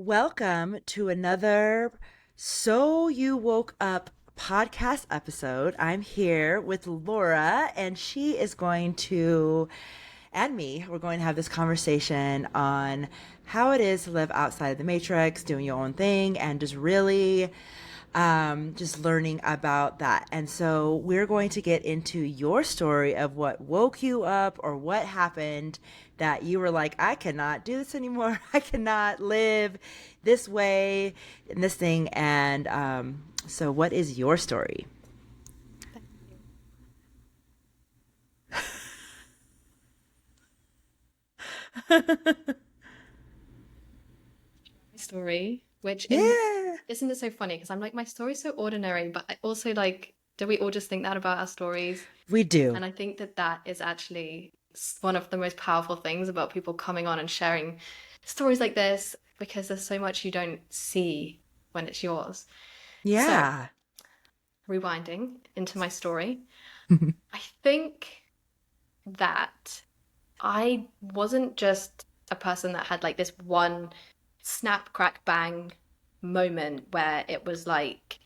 Welcome to another So You Woke Up podcast episode. I'm here with Laura, and she is going to, and me, we're going to have this conversation on how it is to live outside of the matrix, doing your own thing, and just really just learning about that. And so we're going to get into your story of what woke you up or what happened that you were like, I cannot do this anymore. I cannot live this way in this thing. And so, what is your story? Story, which in Yeah. isn't it so funny? Because I'm like, my story's so ordinary, but I also like, do we all just think that about our stories? We do. And I think that that is actually one of the most powerful things about people coming on and sharing stories like this, because there's so much you don't see when it's yours. So, Yeah. rewinding into my story, I think that I wasn't just a person that had like this one snap, crack, bang moment where it was like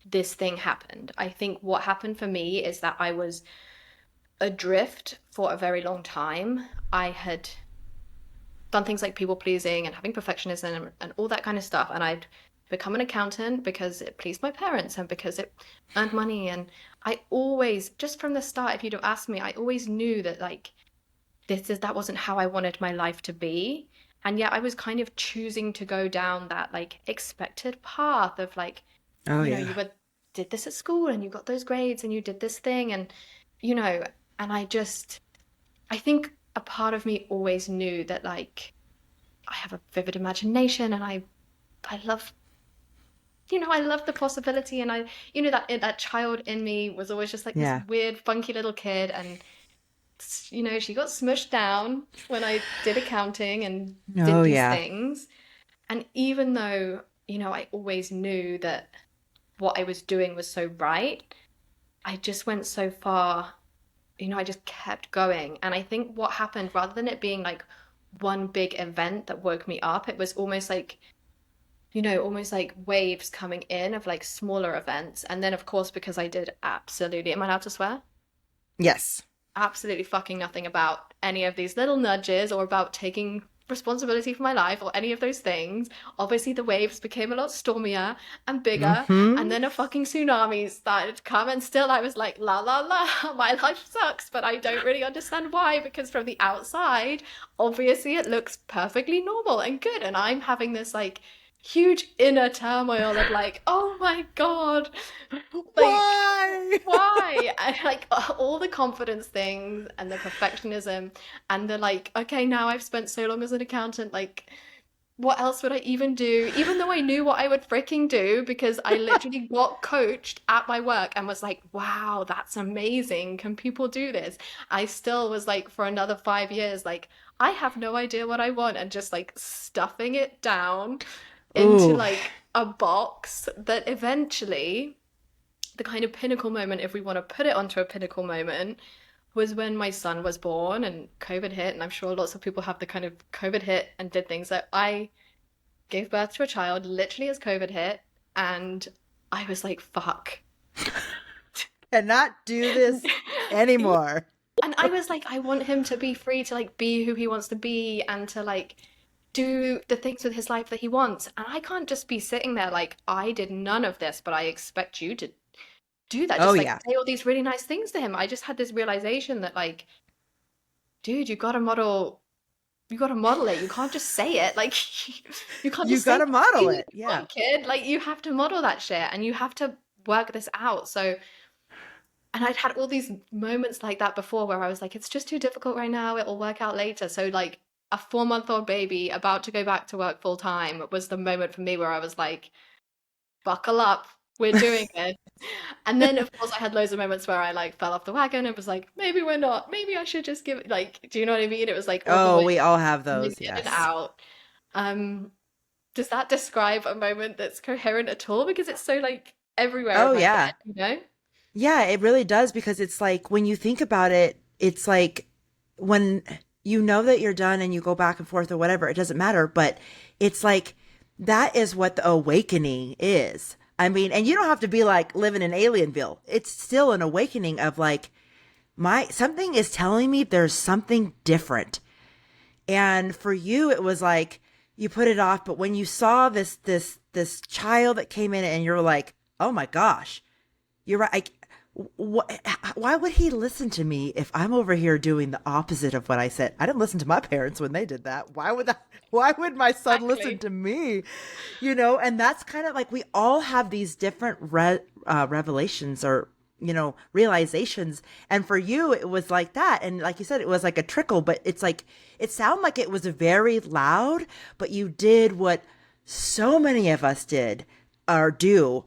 this thing happened. I think what happened for me is that I was adrift for a very long time. I had done things like people pleasing and having perfectionism and all that kind of stuff. And I'd become an accountant because it pleased my parents and because it earned money. And I always, just from the start, if you'd have asked me, I always knew that like that wasn't how I wanted my life to be. And yet I was kind of choosing to go down that like expected path of like, Oh, you yeah. were did this at school and you got those grades and you did this thing and you know, and I think a part of me always knew that like I have a vivid imagination and I love I love the possibility and that child in me was always just like this Yeah. weird funky little kid and she got smushed down when I did accounting and did Oh, these yeah. things. And even though, I always knew that what I was doing was so right, I just went so far, I just kept going. And I think what happened, rather than it being like one big event that woke me up, it was almost like waves coming in of like smaller events. And then, of course, because I did absolutely, am I allowed to swear? Yes. Absolutely fucking nothing about any of these little nudges or about taking responsibility for my life or any of those things. Obviously, the waves became a lot stormier and bigger, and Mm-hmm. then a fucking tsunami started to come, and still I was like, la la la, my life sucks, but I don't really understand why, because from the outside, obviously, it looks perfectly normal and good, and I'm having this like huge inner turmoil of like, oh my God, like Why? why? I like all the confidence things and the perfectionism and the like, okay, now I've spent so long as an accountant, like what else would I even do? Even though I knew what I would freaking do because I literally got coached at my work and was like, wow, that's amazing. Can people do this? I still was like, for another 5 years, like, I have no idea what I want and just like stuffing it down into Ooh. like a box that eventually the kind of pinnacle moment, if we want to put it onto a pinnacle moment, was when my son was born and COVID hit. And I'm sure lots of people have the kind of COVID hit and did things that I gave birth to a child literally as COVID hit. And I was like, fuck. Cannot do this anymore. And I was like, I want him to be free to like be who he wants to be and to like do the things with his life that he wants. And I can't just be sitting there like, I did none of this, but I expect you to do that. Oh, Just like yeah. say all these really nice things to him. I just had this realization that like, dude, you gotta model it. You can't just say it. Like you can't You just say gotta model you it. Yeah. want, kid. Like you have to model that shit and you have to work this out. So and I'd had all these moments like that before where I was like, it's just too difficult right now, it'll work out later. So like a 4-month-old baby about to go back to work full time was the moment for me where I was like, buckle up, we're doing it. And then of course I had loads of moments where I like fell off the wagon and was like, maybe we're not, maybe I should just give it like, do you know what I mean? It was like all the Oh, way we all have in those. and Yes. out. Um, does that describe a moment that's coherent at all? Because it's so like everywhere in Oh, my yeah. head, you know? Yeah, it really does because it's like when you think about it, it's like when you know that you're done and you go back and forth or whatever, it doesn't matter. But it's like that is what the awakening is. I mean, and you don't have to be like living in Alienville. It's still an awakening of like, my something is telling me there's something different. And for you, it was like you put it off, but when you saw this child that came in and you're like, oh my gosh, you're right. Why would he listen to me if I'm over here doing the opposite of what I said? I didn't listen to my parents when they did that. Why would my son listen Exactly. to me? And that's kind of like we all have these different revelations or realizations, and for you it was like that, and like you said, it was like a trickle, but it's like it sounded like it was very loud, but you did what so many of us did or do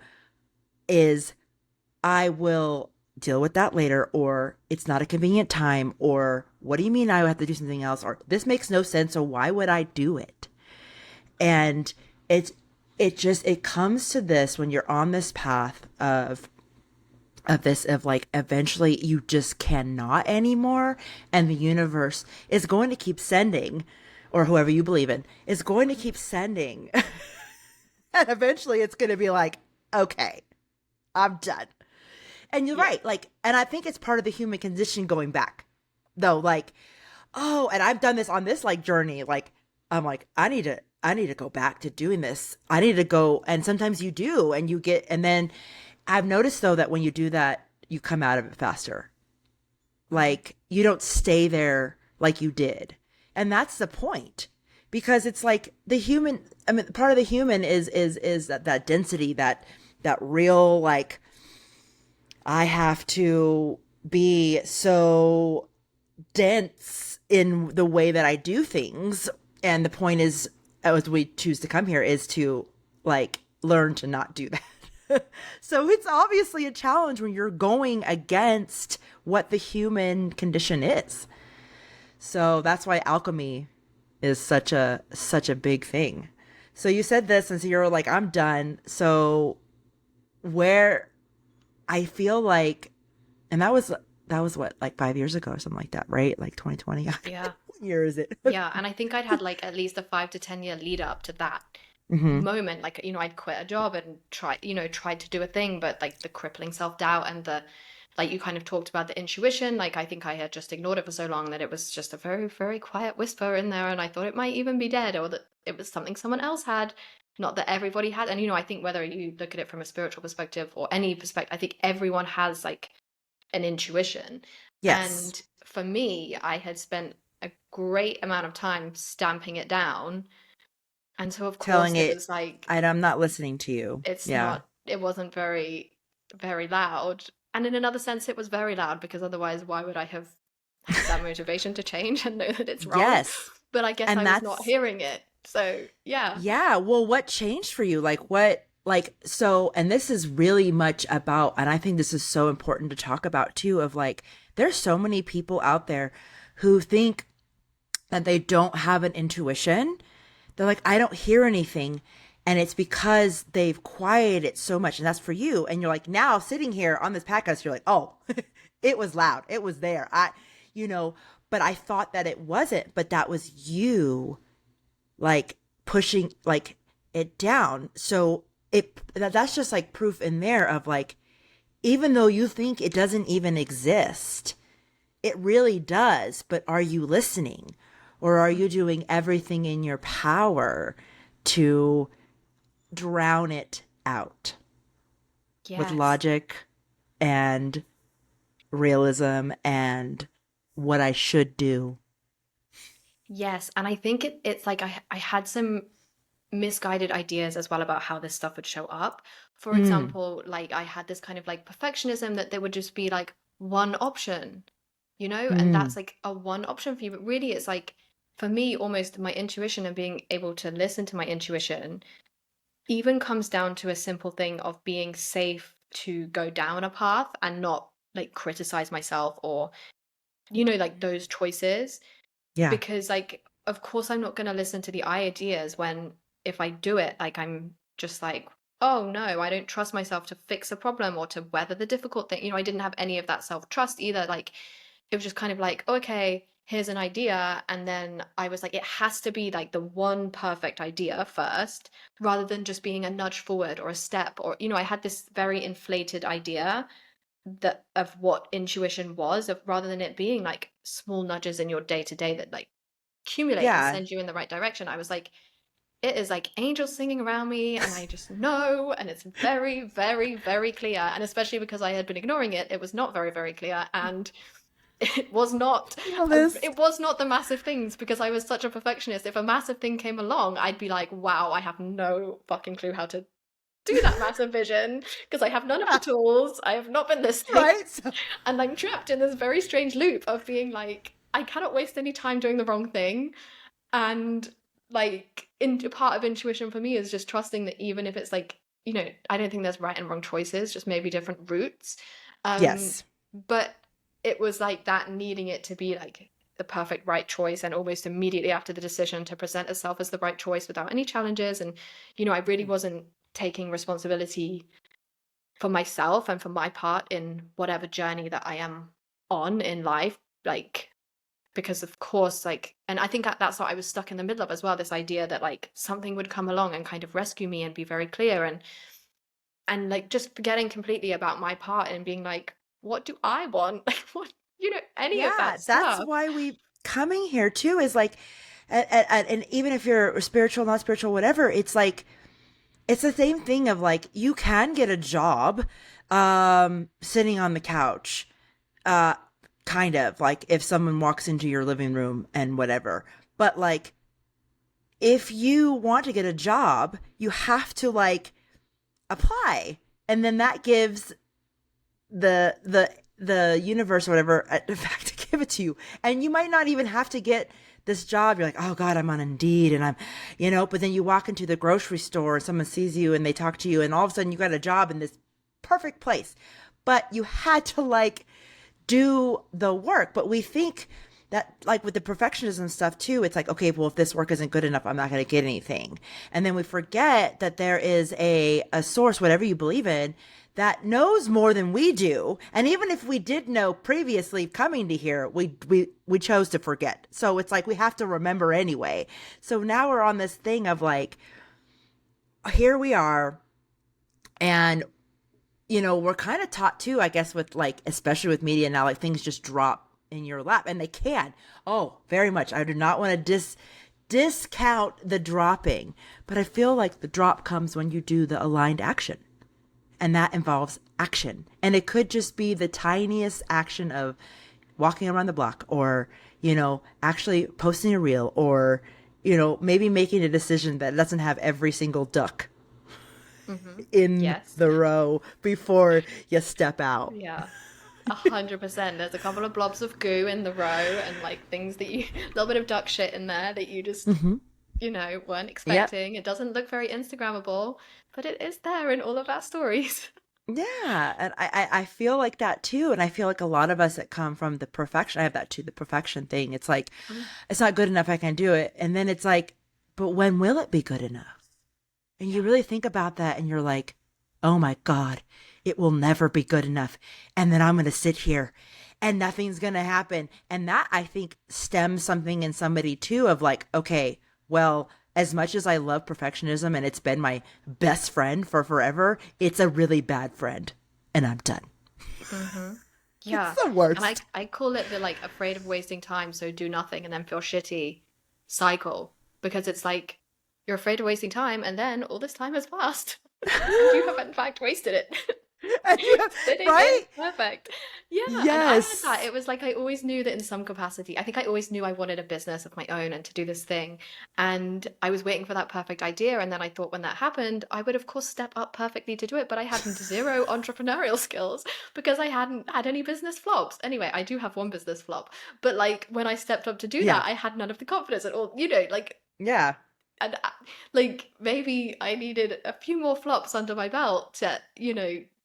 is I will deal with that later, or it's not a convenient time, or what do you mean I have to do something else, or this makes no sense, so why would I do it? And it's it comes to this when you're on this path of like eventually you just cannot anymore, and the universe is going to keep sending, or whoever you believe in is going to keep sending, and eventually it's going to be like, okay, I'm done. And you're Yeah. right. Like, and I think it's part of the human condition going back, though. Like, oh, and I've done this on this like journey. Like, I'm like, I need to go back to doing this. I need to go. And sometimes you do, and you get, and then I've noticed though that when you do that, you come out of it faster. Mhm. Like, you don't stay there like you did. And that's the point. Because it's like the human, I mean, part of the human is that density, that real like I have to be so dense in the way that I do things. And the point is, as we choose to come here, is to like learn to not do that. So it's obviously a challenge when you're going against what the human condition is. So that's why alchemy is such a big thing. So you said this, and so you're like, I'm done. So where I feel like, and that was what, like 5 years ago or something like that, right? Like 2020. Yeah. What year is it? Yeah. And I think I'd had like at least a 5 to 10 year lead up to that Mm-hmm. moment. Like, I'd quit a job and tried to do a thing, but like the crippling self-doubt and like you kind of talked about the intuition. Like, I think I had just ignored it for so long that it was just a very, very quiet whisper in there. And I thought it might even be dead or that it was something someone else had, not that everybody had. And, I think whether you look at it from a spiritual perspective or any perspective, I think everyone has like an intuition. Yes. And for me, I had spent a great amount of time stamping it down. And so, of course, Telling it it, was like, I'm not listening to you. Yeah. it wasn't very, very loud. And in another sense, it was very loud because otherwise, why would I have had that motivation to change and know that it's wrong? Yes. But I guess I And was not that's, hearing it. So, yeah. yeah. Well, what changed for you? Like, what, like, so, and this is really much about, and I think this is so important to talk about too, of like, there's so many people out there who think that they don't have an intuition. They're like, I don't hear anything. And it's because they've quieted it so much. And that's for you. And you're like, now sitting here on this podcast, you're like, oh, it was loud. It was there. You know, but I thought that it wasn't. But that was you like pushing like it down. So that's just like proof in there of like, even though you think it doesn't even exist, it really does. But are you listening? Or are you doing everything in your power to drown it out with Yes. logic and realism and what I should do? Yes. And I think it's like I had some misguided ideas as well about how this stuff would show up. For Mm, example, like I had this kind of like perfectionism that there would just be like one option, and mm, that's like a one option for you. But really, it's like for me, almost my intuition and being able to listen to my intuition even comes down to a simple thing of being safe to go down a path and not like criticize myself or, like those choices yeah. because like of course I'm not going to listen to the ideas when if I do it like I'm just like oh no I don't trust myself to fix a problem or to weather the difficult thing. I didn't have any of that self trust either. Like it was just kind of like okay here's an idea, and then I was like, it has to be like the one perfect idea first, rather than just being a nudge forward or a step, or I had this very inflated idea that of what intuition was, of rather than it being like small nudges in your day to day that like accumulate and Yeah. send you in the right direction. I was like, it is like angels singing around me, and I just know, and it's very, very, very clear. And especially because I had been ignoring it, it was not very, very clear. And it was not Feel this. it was not the massive things, because I was such a perfectionist. If a massive thing came along, I'd be like, wow, I have no fucking clue how to do that massive vision, because I have none of the tools. I have not been listening. Right? So, And I'm trapped in this very strange loop of being like, I cannot waste any time doing the wrong thing. And like, part of intuition for me is just trusting that even if it's like, I don't think there's right and wrong choices, just maybe different routes. Um, yes. but it was like that, needing it to be like the perfect right choice, and almost immediately after the decision to present itself as the right choice without any challenges. And, I really wasn't taking responsibility for myself and for my part in whatever journey that I am on in life. Like, because of course, like, and I think that's what I was stuck in the middle of as well, this idea that like something would come along and kind of rescue me and be very clear, and like just forgetting completely about my part and being like, what do I want? Like, what, any of Yeah, that that's stuff. why we coming here too is like, and even if you're spiritual, not spiritual, whatever, it's like it's the same thing of like you can get a job, sitting on the couch, uh, kind of like if someone walks into your living room and whatever, but like if you want to get a job, you have to like apply, and then that gives the universe or whatever in fact to give it to you, and you might not even have to get this job. You're like, oh god, I'm on Indeed, and I'm, but then you walk into the grocery store and someone sees you and they talk to you, and all of a sudden you got a job in this perfect place, but you had to like do the work. But we think that like with the perfectionism stuff too, it's like, okay, well, if this work isn't good enough, I'm not going to get anything. And then we forget that there is a source, whatever you believe in, that knows more than we do. And even if we did know previously coming to here, we chose to forget. So it's like we have to remember anyway. So now we're on this thing of like, here we are, and we're kind of taught too, I guess, with like, especially with media now, like things just drop in your lap, and they can. Oh, very much. I do not want to discount the dropping, but I feel like the drop comes when you do the aligned action, and that involves action. And it could just be the tiniest action of walking around the block, or, actually posting a reel, or, maybe making a decision that doesn't have every single duck Mm-hmm. in Yes. the row before you step out. Yeah. 100%. There's a couple of blobs of goo in the row, and like things that you, a little bit of duck shit in there that you just, Mm-hmm. weren't Yep. expecting. It doesn't look very Instagrammable, but it is there in all of our stories. Yeah. And I feel like that too. And I feel like a lot of us that come from the perfection, I have that too, the perfection thing. It's like, Mm. it's not good enough. I can do it. And then it's like, but when will it be good enough? And you Yeah. really think about that and you're like, oh my God, it will never be good enough. And then I'm going to sit here and nothing's going to happen. And that, I think, stems something in somebody too of like, okay, well, as much as I love perfectionism and it's been my best friend for forever, it's a really bad friend. And I'm done. Mm-hmm. It's Yeah. the And I worst. I call it the like afraid of wasting time, so do nothing and then feel shitty cycle, because it's like you're afraid of wasting time, and then all this time has passed and you have in fact wasted it. Sitting in Right? perfect. Yeah, and I had that. Yes. It was like I always knew that in some capacity. I think I always knew I wanted a business of my own and to do this thing. And I was waiting for that perfect idea. And then I thought when that happened, I would of course step up perfectly to do it. But I had zero entrepreneurial skills because I hadn't had any business flops. Anyway, I do have one business flop. But like when I stepped up to do Yeah. that, I had none of the confidence at all. Like, Yeah. and like maybe I needed a few more flops under my belt to,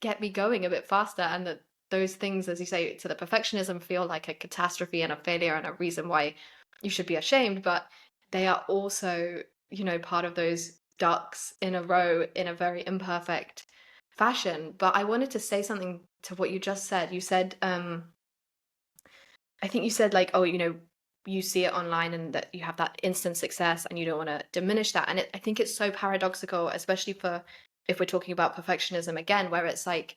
get me going a bit faster. And that those things, as you say, to the perfectionism feel like a catastrophe and a failure and a reason why you should be ashamed. But they are also, part of those ducks in a row in a very imperfect fashion. But I wanted to say something to what you just said. You said, I think you said like, oh, you see it online and that you have that instant success and you don't want to diminish that. And I think it's so paradoxical, especially for if we're talking about perfectionism again, where it's like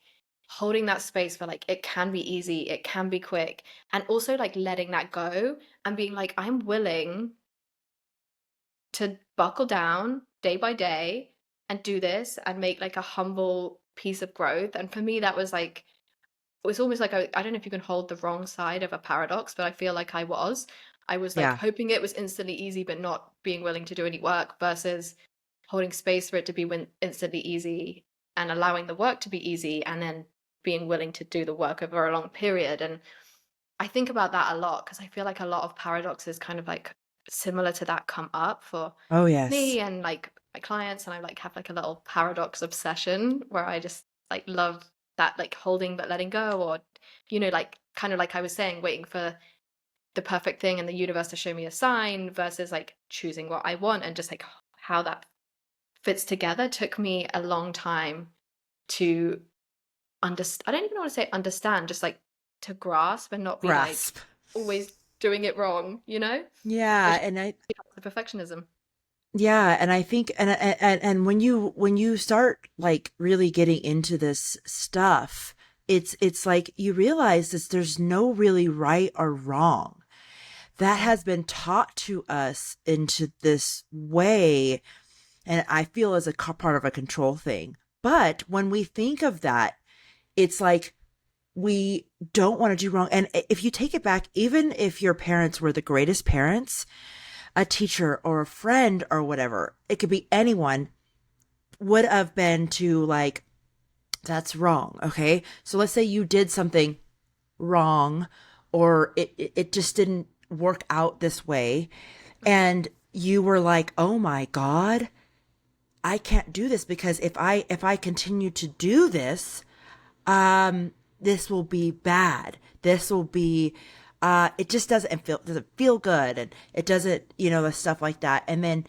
holding that space for like it can be easy, it can be quick, and also like letting that go and being like, I'm willing to buckle down day by day and do this and make like a humble piece of growth. And for me, that was like, it was almost like I don't know if you can hold the wrong side of a paradox, but I feel like I was like Yeah. hoping it was instantly easy, but not being willing to do any work versus holding space for it to be instantly easy and allowing the work to be easy and then being willing to do the work over a long period. And I think about that a lot because I feel like a lot of paradoxes kind of like similar to that come up for Oh, yes. me and like my clients, and I like have like a little paradox obsession where I just like love that like holding but letting go, or like kind of like I was saying, waiting for the perfect thing and the universe to show me a sign versus like choosing what I want, and just like how that fits together took me a long time to understand. I don't even want to say understand, just like to grasp and not be like Grasp. always doing it wrong, Yeah, which and I the perfectionism. yeah, and I think and when you start like really getting into this stuff, it's like you realize that there's no really right or wrong. That Mm. has been taught to us into this way, and I feel as a part of a control thing. But when we think of that, it's like we don't want to do wrong. And if you take it back, even if your parents were the greatest parents, a teacher or a friend or whatever, it could be anyone, would have been to like, that's wrong. Okay. So let's say you did something wrong, or it just didn't work out this way. And you were like, oh my God, I can't do this, because if I continue to do this, this will be bad. This will be, it just doesn't feel good. And it doesn't, the stuff like that. And then,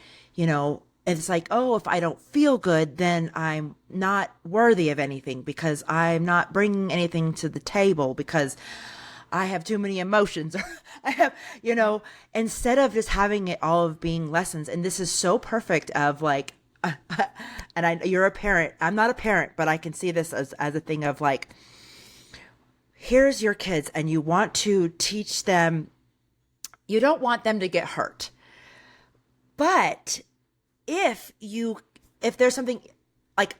it's like, oh, if I don't feel good, then I'm not worthy of anything, because I'm not bringing anything to the table, because I have too many emotions. I have, instead of just having it all of being lessons. And this is so perfect of like, you're a parent. I'm not a parent, but I can see this as a thing of like, here's your kids and you want to teach them, you don't want them to get hurt. But if there's something like,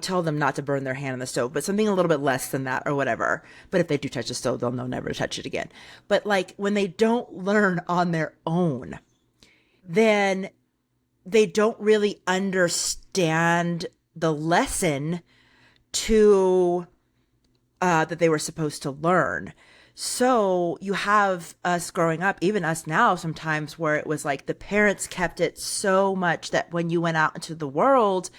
tell them not to burn their hand on the stove, but something a little bit less than that or whatever. But if they do touch the stove, they'll know never to touch it again. But like when they don't learn on their own, then they don't really understand the lesson to that they were supposed to learn. So you have us growing up, even us now sometimes, where it was like the parents kept it so much that when you went out into the world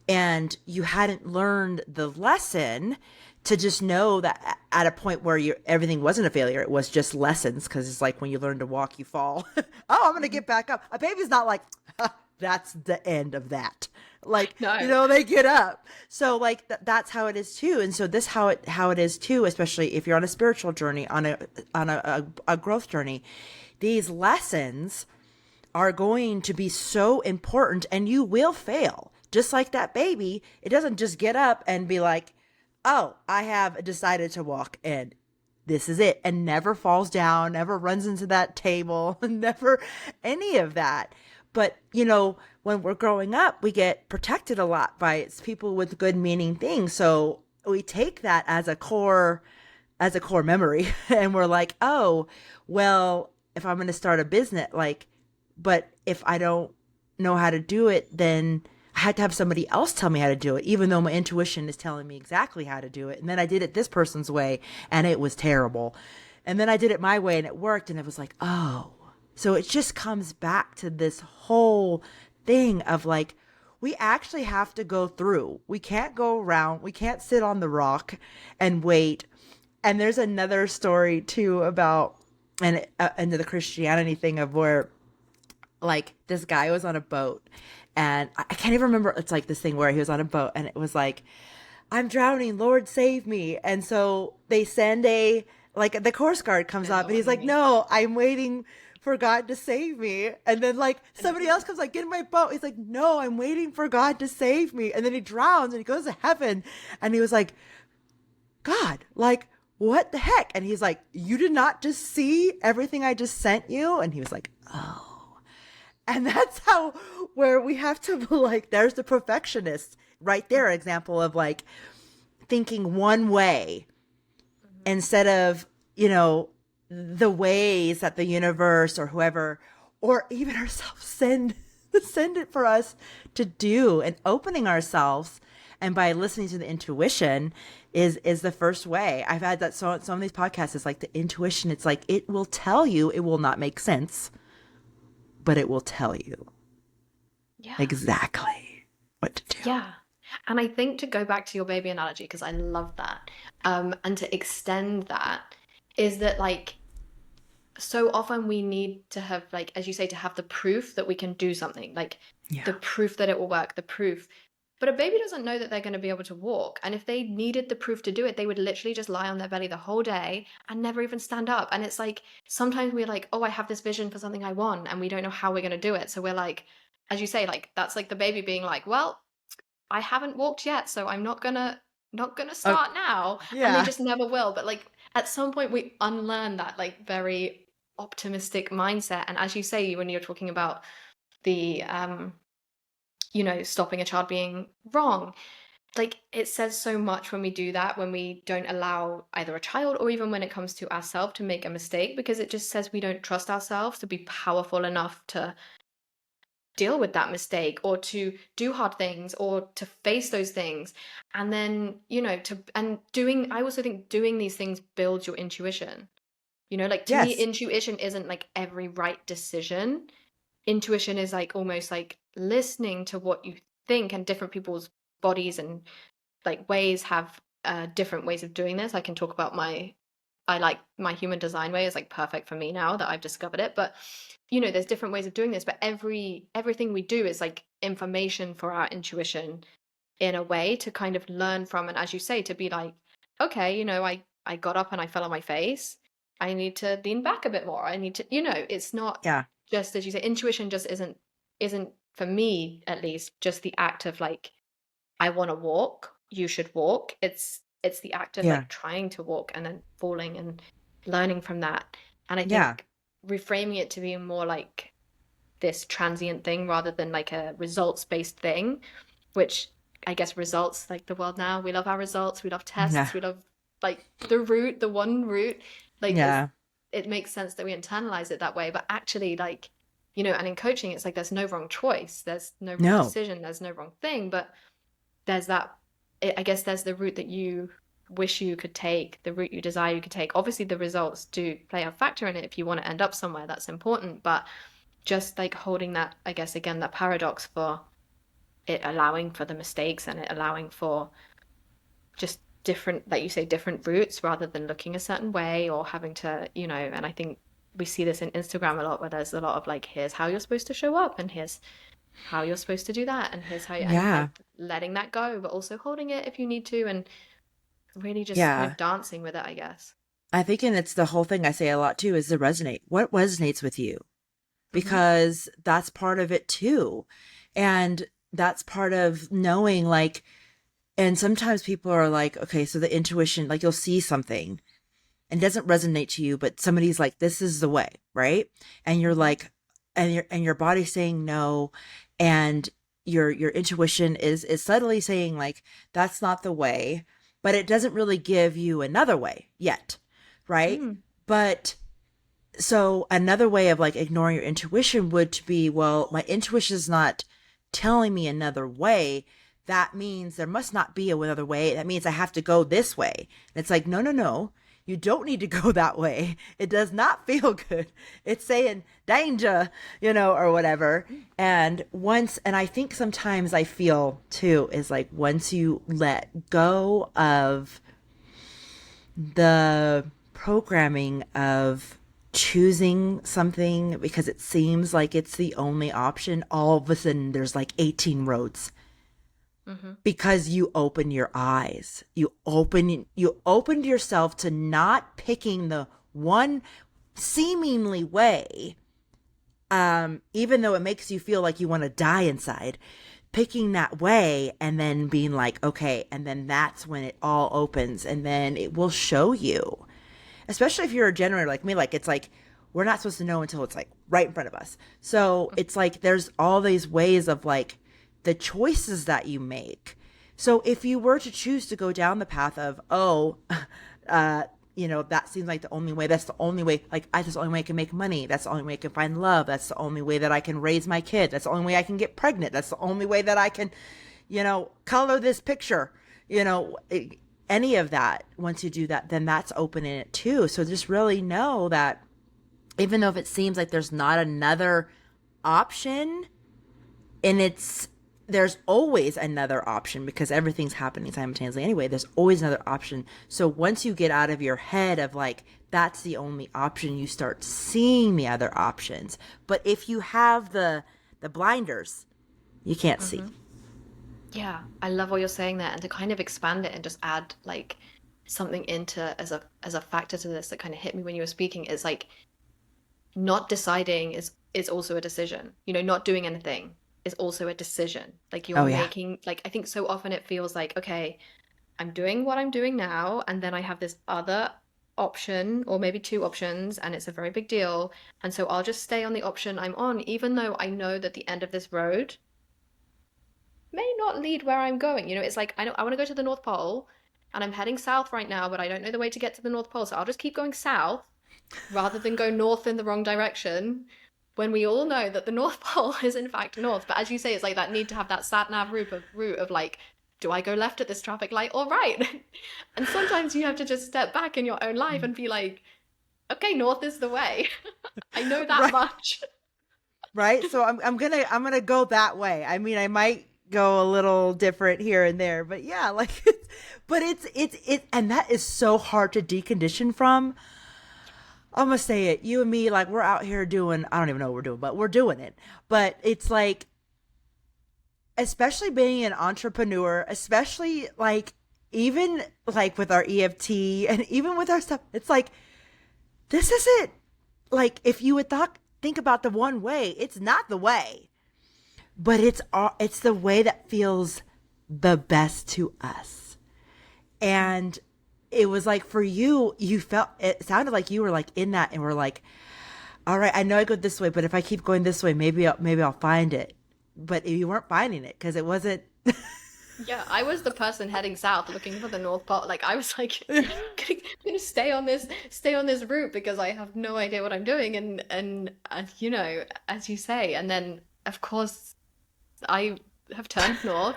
and you hadn't learned the lesson, to just know that at a point where everything wasn't a failure, it was just lessons. Because it's like when you learn to walk, you fall. Oh, I'm gonna get back up. A baby's not like, that's the end of that. Like, No. they get up. So like that's how it is too. And so this how it is too, especially if you're on a spiritual journey, on a growth journey. These lessons are going to be so important, and you will fail. Just like that baby, it doesn't just get up and be like, oh, I have decided to walk, and this is it, and never falls down, never runs into that table, never any of that. But, when we're growing up, we get protected a lot by people with good meaning things. So we take that as a core memory and we're like, oh, well, if I'm going to start a business, like, but if I don't know how to do it, then I had to have somebody else tell me how to do it, even though my intuition is telling me exactly how to do it. And then I did it this person's way and it was terrible. And then I did it my way and it worked. And it was like, oh, so it just comes back to this whole thing of like, we actually have to go through. We can't go around. We can't sit on the rock and wait. And there's another story too about, and the Christianity thing of where like this guy was on a boat, and I can't even remember. It's like this thing where he was on a boat and it was like, I'm drowning, Lord save me. And so they send like the Coast Guard comes I up know and what he's you like, mean. no, I'm waiting for God to save me. And then like I know somebody what else you comes like, get in my boat. He's like, no, I'm waiting for God to save me. And then he drowns and he goes to heaven. And he was like, God, like, what the heck? And he's like, you did not just see everything I just sent you? And he was like, oh. And that's how, where we have to, like, there's the perfectionist right there, example of like thinking one way mean. instead of, you know, the ways that the universe or whoever or even ourselves send it for us to do, and opening ourselves and by listening to the intuition is the first way. I've had that so some of these podcasts is like the intuition, it's like it will tell you, it will not make sense, but it will tell you Yeah. exactly what to do. Yeah. And I think to go back to your baby analogy, because I love that, and to extend that, is that like so often we need to have, like, as you say, to have the proof that we can do something, like Yeah. the proof that it will work, the proof. But a baby doesn't know that they're going to be able to walk. And if they needed the proof to do it, they would literally just lie on their belly the whole day and never even stand up. And it's like sometimes we're like, oh, I have this vision for something I want, and we don't know how we're going to do it. So we're like, as you say, like that's like the baby being like, well, I haven't walked yet, so I'm not gonna Oh, start now. And they yeah. just never will. But like at some point we unlearn that like very optimistic mindset. And as you say, when you're talking about the stopping a child being wrong, like it says so much when we do that, when we don't allow either a child or even when it comes to ourselves to make a mistake, because it just says we don't trust ourselves to be powerful enough to deal with that mistake or to do hard things or to face those things. And then I also think doing these things builds your intuition. Like to me Yes. intuition isn't like every right decision. Intuition is like almost like listening to what you think, and different people's bodies and like ways have different ways of doing this. I can talk about I like my human design way is like perfect for me now that I've discovered it. But there's different ways of doing this. But everything we do is like information for our intuition in a way to kind of learn from. And as you say, to be like, okay, I got up and I fell on my face. I need to lean back a bit more. I need to, it's not Yeah. just as you say, intuition just isn't for me at least just the act of like I want to walk, you should walk. It's the act of Yeah. like trying to walk and then falling and learning from that. And I Yeah. think reframing it to be more like this transient thing rather than like a results based thing, which I guess results like the world now, we love our results, we love Yeah. tests, we love like the one route. Like Yeah. it makes sense that we internalize it that way, but actually like and in coaching it's like there's no wrong choice, there's no wrong No. decision, there's no wrong thing, but there's that I guess there's the route that you wish you could take, the route you desire you could take. Obviously the results do play a factor in it. If you want to end up somewhere, that's important, but just like holding that, I guess, again, that paradox for it allowing for the mistakes and it allowing for just different, like you say, different routes rather than looking a certain way or having to, and I think we see this in Instagram a lot where there's a lot of like, here's how you're supposed to show up and here's how you're supposed to do that and here's how and Yeah. like letting that go but also holding it if you need to, and really just kind Yeah. of dancing with it, I guess. I think, and it's the whole thing I say a lot too, is the resonate. What resonates with you? Hmm. Because that's part of it too. And that's part of knowing, like, and sometimes people are like, okay, so the intuition, like you'll see something and it doesn't resonate to you, but somebody's like, this is the way, right? And you're Hmm. like, and your body's saying no, and your intuition is subtly saying like, that's not the way, but it doesn't really give you another way yet, right? Mm. But so another way of like ignoring your intuition would to be, well, my intuition is not telling me another way. That means there must not be another way. That means I have to go this way. And it's like, no, no, no. You don't need to go that way. It does not feel good. It's saying danger, or whatever. And I think sometimes I feel too is like once you let go of the programming of choosing something because it seems like it's the only option, all of a sudden there's like 18 roads Mm-hmm. because you open your eyes. You opened yourself to not picking the one seemingly way, even though it makes you feel like you want to die inside, picking that way and then being like, okay, and then that's when it all opens and then it will show you. Especially if you're a generator like me, like it's like we're not supposed to know until it's like right in front of us. So it's like there's all these ways of like the choices that you make. So if you were to choose to go down the path of, oh, uh, that seems like the only way. That's the only way. That's the only way I can make money. That's the only way I can find love. That's the only way that I can raise my kid. That's the only way I can get pregnant. That's the only way that I can, color this picture. Any of that. Once you do that, then that's opening it too. So just really know that even though if it seems like there's not another option, and there's always another option because everything's happening simultaneously anyway. There's always another option. So once you get out of your head of like that's the only option, you start seeing the other options. But if you have the blinders, you can't see. Mm-hmm. Yeah, I love what you're saying there, and to kind of expand it and just add like something into as a factor to this that kind of hit me when you were speaking is like not deciding is also a decision. Not doing anything is also a decision. Like you're Oh yeah. making like I think so often it feels like, okay, I'm doing what I'm doing now, and then I have this other option or maybe two options, and it's a very big deal. And so I'll just stay on the option I'm on, even though I know that the end of this road may not lead where I'm going. It's like I know I want to go to the North Pole and I'm heading south right now, but I don't know the way to get to the North Pole. So I'll just keep going south rather than go north in the wrong direction when we all know that the North Pole is in fact north. But as you say, it's like that need to have that sat nav route of like, do I go left at this traffic light or right? And sometimes you have to just step back in your own life and be like, okay, north is the way. I know that Right. much. Right. So I'm gonna go that way. I mean, I might go a little different here and there, but yeah, like, but and that is so hard to decondition from. I'm gonna say it. You and me, like, we're out here doing, I don't even know what we're doing, but we're doing it. But it's like, especially being an entrepreneur, especially like, even like with our EFT and even with our stuff, it's like, this isn't like, if you would think about the one way, it's not the way, but it's the way that feels the best to us. And it was like for you, it sounded like you were like in that and were like, all right, I know I go this way, but if I keep going this way, maybe I'll find it. But you weren't finding it because it wasn't. Yeah, I was the person heading south looking for the North Pole. Like I was like gonna stay on this route because I have no idea what I'm doing and as you say, and then of course I have turned north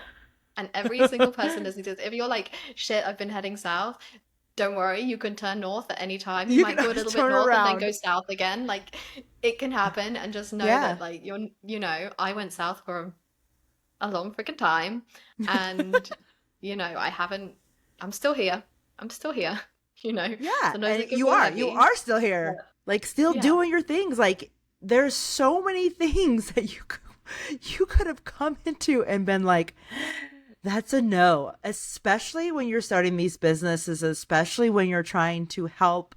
and every single person listening to this, if you're like, shit, I've been heading south, don't worry, you can turn north at any time. You You can might go a always little bit turn north and then go around. south again. Like it can happen and just know Yeah. that like I went south for a long freaking time. And, I haven't, I'm still here. I'm still here. Yeah. Sometimes And it can you feel are. You heavy. are still But here. Like, still yeah. doing your things. Like, there's so many things that you could have come into and been like, that's a no, especially when you're starting these businesses, especially when you're trying to help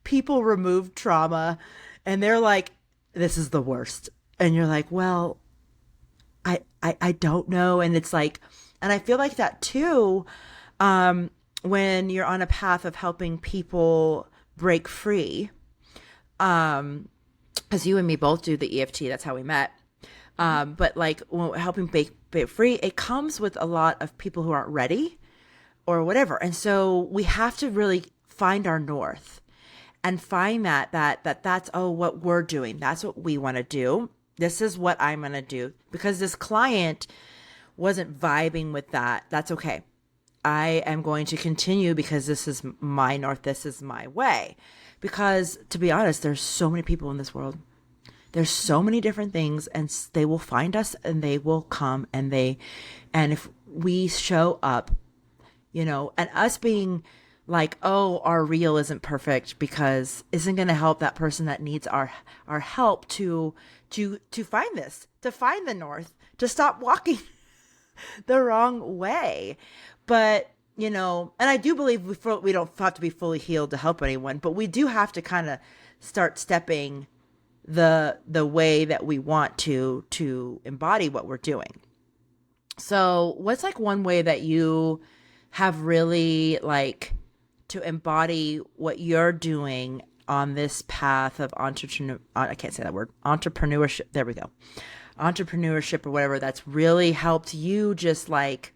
people remove trauma and they're like, this is the worst. And you're like, well, I don't know. And it's like, and I feel like that too, when you're on a path of helping people break free. Because you and me both do the EFT, that's how we met. Hmm. But like when helping break free, it comes with a lot of people who aren't ready or whatever. And so we have to really find our north and find that's what we're doing. That's what we want to do. This is what I'm going to do because this client wasn't vibing with that. That's okay. I am going to continue because this is my north. This is my way. Because to be honest, there's so many people in this world. There's so many different things and they will find us and they will come and if we show up, and us being like, oh, our reel isn't perfect because isn't going to help that person that needs our help to find this, to find the north, to stop walking the wrong way. But, and I do believe we don't have to be fully healed to help anyone, but we do have to kind of start stepping the way that we want to embody what we're doing. So, what's like one way that you have really like to embody what you're doing on this path of I can't say that word, entrepreneurship. There we go. Entrepreneurship or whatever that's really helped you just like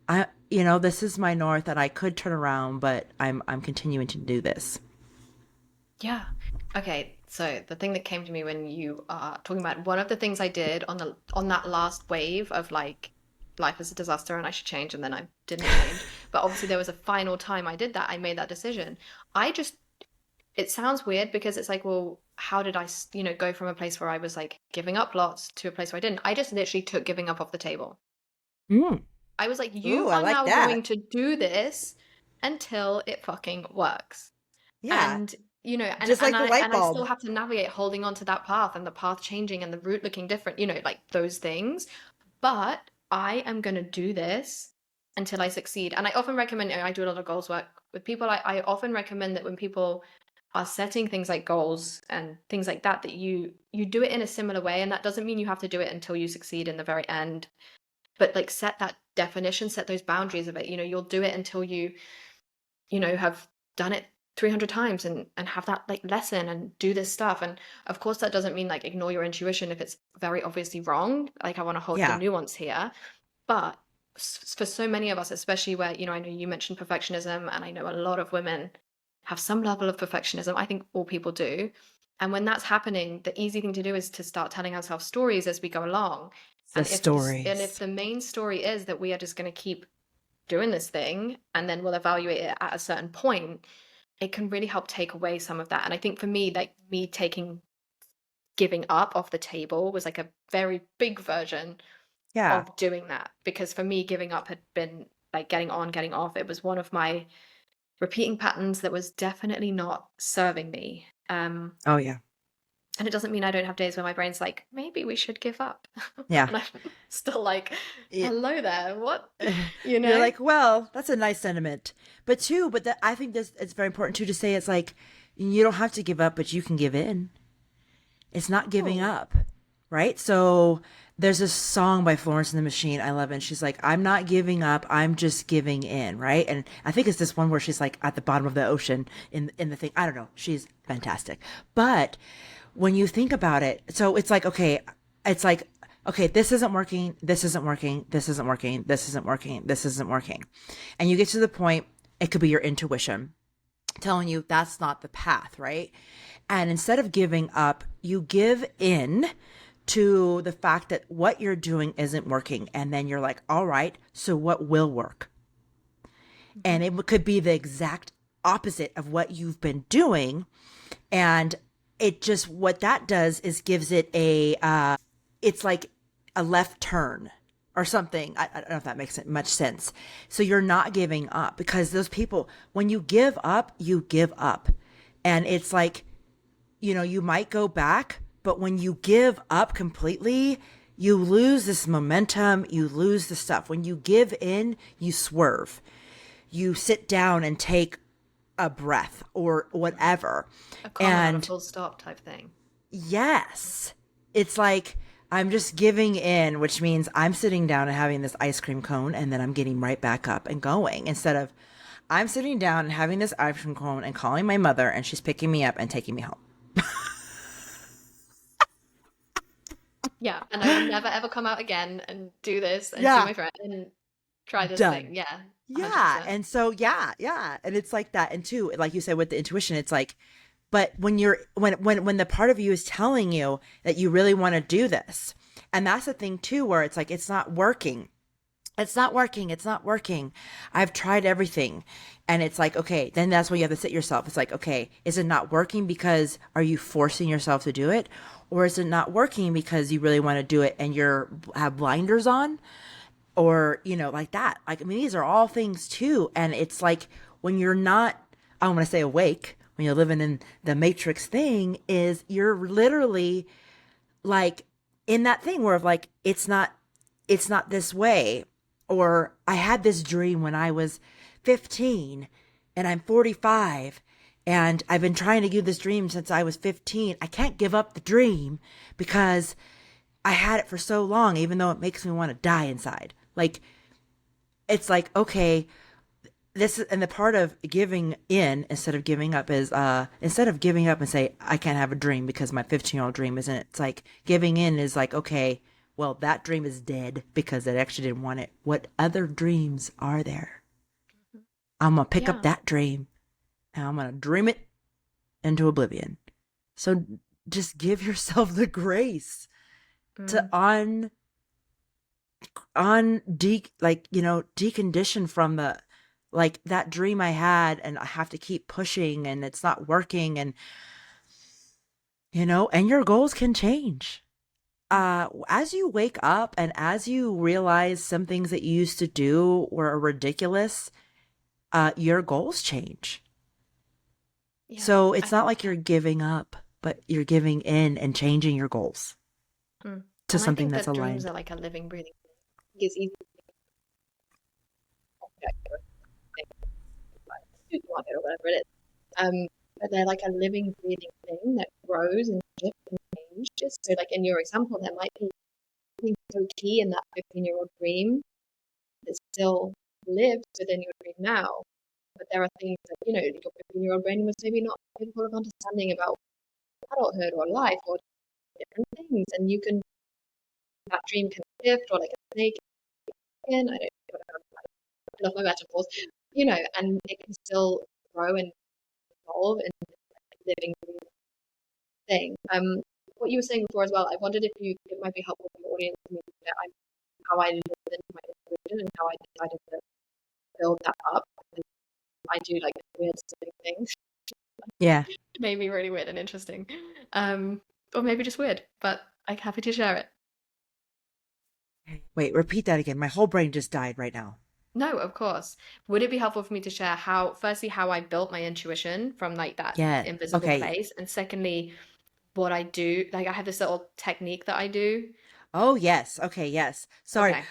this is my north and I could turn around, but I'm continuing to do this. Yeah. Okay, so the thing that came to me when you are talking about one of the things I did on that last wave of like life is a disaster and I should change, and then I didn't change. But obviously there was a final time I did that. I made that decision. I just it sounds weird because it's like, well, how did I go from a place where I was like giving up lots to a place where I didn't? I just literally took giving up off the table. Mm. I was like, you Ooh, I are like now that. going to do this until it fucking works. Yeah, And and just like the light I still bulb. have to navigate holding on to that path and the path changing and the route looking different, like those things. But I am going to do this until I succeed. And I often recommend, I do a lot of goals work with people. I often recommend that when people are setting things like goals and things like that, that you do it in a similar way. And that doesn't mean you have to do it until you succeed in the very end, but like set that definition, set those boundaries of it. You'll do it until you have done it 300 times and have that like lesson and do this stuff. And of course that doesn't mean like ignore your intuition if it's very obviously wrong. Like I want to hold the Yeah. nuance here. But for so many of us, especially where I know you mentioned perfectionism, and I know a lot of women have some level of perfectionism. I think all people do. And when that's happening, the easy thing to do is to start telling ourselves stories as we go along. The And if stories. the main story is that we are just going to keep doing this thing and then we'll evaluate it at a certain point, it can really help take away some of that. And I think for me, like me taking giving up off the table was like a very big version Yeah. of doing that, because for me giving up had been like getting on, getting off. It was one of my repeating patterns that was definitely not serving me. Oh yeah. And it doesn't mean I don't have days where my brain's like, maybe we should give up. Yeah. And I'm still like, It, hello there, what? You you're know? like, well, that's a nice sentiment. But I think this it's very important too to say it's like you don't have to give up, but you can give in. It's not giving Oh, up, right? So there's a song by Florence and the Machine I love, and she's like, "I'm not giving up, I'm just giving in," right? And I think it's this one where she's like at the bottom of the ocean in the thing. I don't know. She's fantastic, but when you think about it, so it's like okay, this isn't working, this isn't working, this isn't working, this isn't working, this isn't working, and you get to the point. It could be your intuition telling you that's not the path, right? And instead of giving up, you give in to the fact that what you're doing isn't working. And then you're like, all right, so what will work? mhm. And it could be the exact opposite of what you've been doing. And it just, what that does is gives it it's like a left turn or something. I don't know if that makes much sense. So you're not giving up because those people, when you give up, you give up. And it's like, you might go back, but when you give up completely, you lose this momentum, you lose the stuff. When you give in, you swerve. You sit down and take a breath or whatever. A comma and a And full stop type thing. yes, it's like I'm just giving in, which means I'm sitting down and having this ice cream cone and then I'm getting right back up and going instead of I'm sitting down and having this ice cream cone and calling my mother and she's picking me up and taking me home. Yeah, and I will never ever come out again and do this and see Yeah, my friend and try this thing. done. Yeah, Yeah. 100%. And so, yeah, yeah. And it's like that. And too, like you said, with the intuition, it's like, but when the part of you is telling you that you really want to do this, and that's the thing too, where it's like, it's not working. It's not working. It's not working. I've tried everything. And it's like, okay, then that's when you have to sit yourself. It's like, okay, is it not working because are you forcing yourself to do it? Or is it not working because you really want to do it and have blinders on? Or like that, like, I mean, these are all things too, and it's like when you're not, I don't want to say awake, when you're living in the matrix thing, is you're literally like in that thing where like it's not, it's not this way. Or I had this dream when I was 15 and I'm 45 and I've been trying to do this dream since I was 15. I can't give up the dream because I had it for so long, even though it makes me want to die inside. Like, it's like, okay, this and the part of giving in instead of giving up is instead of giving up and say I can't have a dream because my 15-year-old dream isn't it, it's like giving in is like, okay, well, that dream is dead because it actually didn't want it. What other dreams are there? I'm gonna pick up Yeah. that dream and I'm gonna dream it into oblivion. So just give yourself the grace to Mm. like, decondition from the, like, that dream I had and I have to keep pushing and it's not working. And and your goals can change as you wake up and as you realize some things that you used to do were ridiculous. Your goals change. Yeah. So I it's not think like you're giving up, but you're giving in and changing your goals to and I something think that's that dreams aligned. are like a living, breathing thing. It's easy to think or whatever it is. But they're like a living, breathing thing that grows and shifts and changes. So, like in your example, there might be something so key in that 15-year-old dream that still lives within your dream now. But there are things that, your 15-year-old brain was maybe not capable of understanding about adulthood or life or different things. And that dream can shift or like a snake in. I love my metaphors, and it can still grow and evolve and living thing. What you were saying before as well, I wondered if it might be helpful for the audience to me that how I lived into my intuition and how I decided to build that up. And I do like weird specific things. Yeah. Maybe really weird and interesting. Or maybe just weird, but I'm happy to share it. Wait, repeat that again. My whole brain just died right now. No, of course. Would it be helpful for me to share firstly, how I built my intuition from like that Yeah. invisible Okay. place, and secondly, what I do? Like, I have this little technique that I do. Oh, yes. Okay, yes. Sorry. Okay.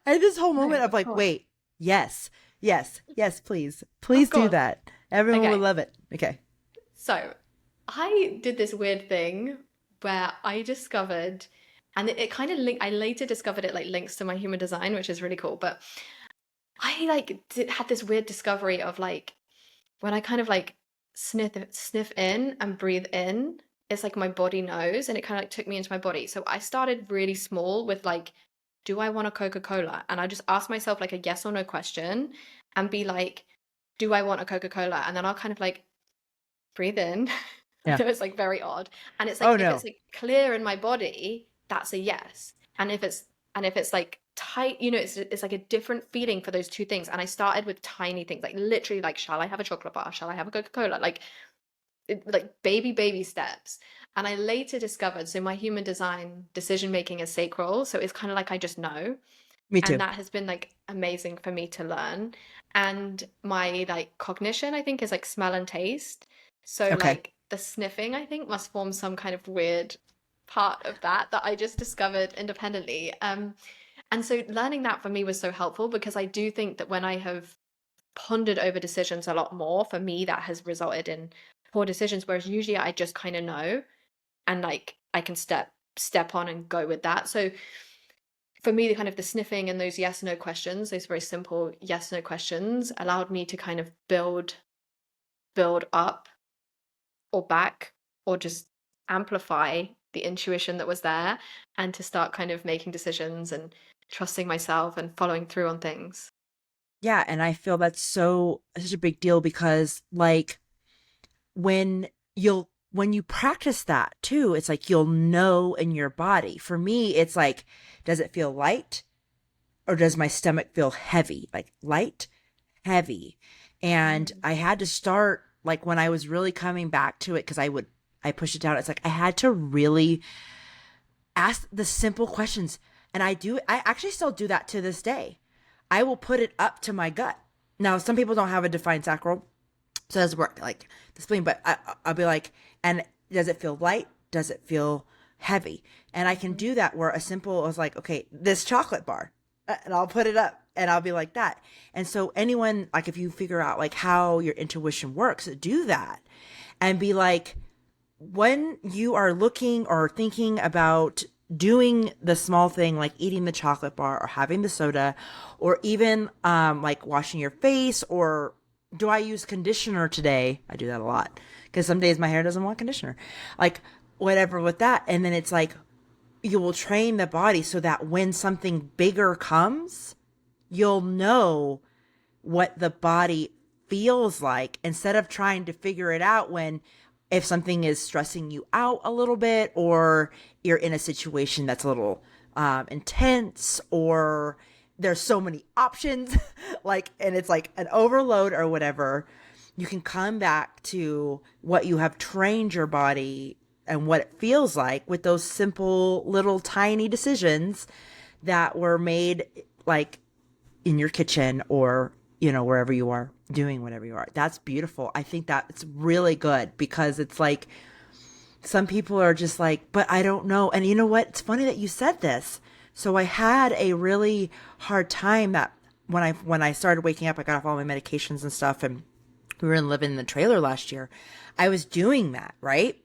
I had this whole No, moment of of like, course. wait, yes, yes, yes, please. Please Of do course. that. Everyone would Okay. love it. Okay. So, I did this weird thing where I discovered, and it kind of I later discovered it like links to my human design, which is really cool. But I like had this weird discovery of like when I kind of like sniff in and breathe in, it's like my body knows, and it kind of like took me into my body. So I started really small with like, do I want a Coca-Cola? And I just ask myself like a yes or no question and be like, do I want a Coca-Cola? And then I'll kind of like breathe in. I Yeah. know it's like very odd. And it's like Oh if it's no. like clear in my body, that's a yes. And if it's like tight, it's like a different feeling for those two things. And I started with tiny things, like literally like, shall I have a chocolate bar? Shall I have a Coca-Cola? Like baby steps. And I later discovered, so my human design decision making is sacral. So it's kind of like I just know. Me And too. that has been like amazing for me to learn. And my like cognition, I think, is like smell and taste. So Okay. like the sniffing, I think, must form some kind of weird part of that I just discovered independently. And so learning that for me was so helpful because I do think that when I have pondered over decisions a lot more, for me, that has resulted in poor decisions. Whereas usually I just kind of know and like I can step on and go with that. So for me, the kind of the sniffing and those yes no questions, those very simple yes no questions, allowed me to kind of build up or back or just amplify the intuition that was there, and to start kind of making decisions and trusting myself and following through on things. Yeah, and I feel that's such a big deal because, like, when when you practice that too, it's like you'll know in your body. For me, it's like, does it feel light or does my stomach feel heavy? Like light, heavy. And Mm. I had to start, like, when I was really coming back to it, because I push it down. It's like I had to really ask the simple questions. And I actually still do that to this day. I will put it up to my gut. Now, some people don't have a defined sacral, so it doesn't work like the spleen, but I'll be like, and does it feel light? Does it feel heavy. And I can Mhm. do that where a simple was like, okay, this chocolate bar, and I'll put it up and I'll be like that. And so anyone, like if you figure out like how your intuition works, do that and be like, when you are looking or thinking about doing the small thing like eating the chocolate bar or having the soda or even like washing your face or do I use conditioner today? I do that a lot because some days my hair doesn't want conditioner. Like whatever with that. And then it's like you will train the body so that when something bigger comes, you'll know what the body feels like instead of trying to figure it out when if something is stressing you out a little bit or you're in a situation that's a little intense or there's so many options like and it's like an overload or whatever, you can come back to what you have trained your body and what it feels like with those simple little tiny decisions that were made like in your kitchen or wherever you are doing whatever you are. That's beautiful. I think that it's really good because it's like some people are just like, but I don't know. And you know what, it's funny that you said this. So I had a really hard time that when I started waking up, I got off all my medications and stuff, and we were living in the trailer last year. I was doing that, right?